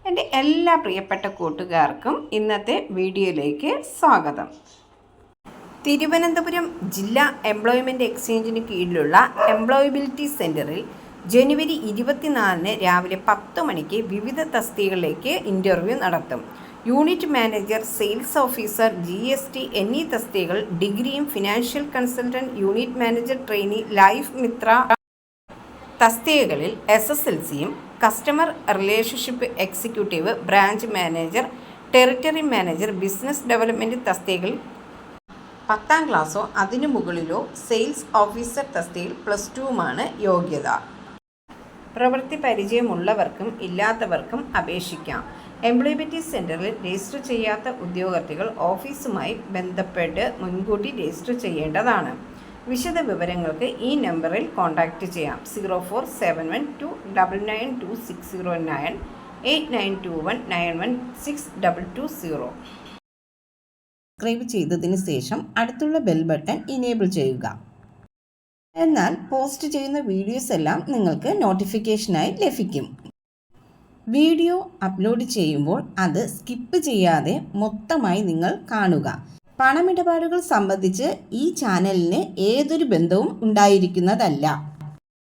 എൻ്റെ എല്ലാ പ്രിയപ്പെട്ട കൂട്ടുകാർക്കും ഇന്നത്തെ വീഡിയോയിലേക്ക് സ്വാഗതം. തിരുവനന്തപുരം ജില്ലാ എംപ്ലോയ്മെൻറ്റ് എക്സ്ചേഞ്ചിന് കീഴിലുള്ള എംപ്ലോയബിലിറ്റി സെൻറ്ററിൽ ജനുവരി 24 രാവിലെ 10 മണിക്ക് വിവിധ തസ്തികകളിലേക്ക് ഇൻ്റർവ്യൂ നടത്തും. Unit manager, sales officer, GST എന്നീ തസ്തികകൾ ഡിഗ്രിയും financial consultant, unit manager trainee, life Mitra തസ്തികകളിൽ SSLCയും customer relationship executive, branch manager, territory manager, business development തസ്തികകളിൽ 10ാം ക്ലാസ്സോ അതിനു മുകളിലോ, സെയിൽസ് ഓഫീസർ തസ്തികയിൽ +2മാണ് യോഗ്യത. പ്രവൃത്തി പരിചയമുള്ളവർക്കും ഇല്ലാത്തവർക്കും അപേക്ഷിക്കാം. എംപ്ലോയബിലിറ്റി സെൻറ്ററിൽ രജിസ്റ്റർ ചെയ്യാത്ത ഉദ്യോഗാർത്ഥികൾ ഓഫീസുമായി ബന്ധപ്പെട്ട് മുൻകൂട്ടി രജിസ്റ്റർ ചെയ്യേണ്ടതാണ്. വിശദ വിവരങ്ങൾക്ക് ഈ നമ്പറിൽ കോൺടാക്റ്റ് ചെയ്യാം. 0471299260 8921916220. സബ്സ്ക്രൈബ് ചെയ്തതിന് ശേഷം അടുത്തുള്ള ബെൽ ബട്ടൺ ഇനേബിൾ ചെയ്യുക. എന്നാൽ പോസ്റ്റ് ചെയ്യുന്ന വീഡിയോസ് എല്ലാം നിങ്ങൾക്ക് നോട്ടിഫിക്കേഷനായി ലഭിക്കും. വീഡിയോ അപ്ലോഡ് ചെയ്യുമ്പോൾ അത് സ്കിപ്പ് ചെയ്യാതെ മൊത്തമായി നിങ്ങൾ കാണുക. പണമിടപാടുകൾ സംബന്ധിച്ച് ഈ ചാനലിന് ഏതൊരു ബന്ധവും ഉണ്ടായിരിക്കുന്നതല്ല.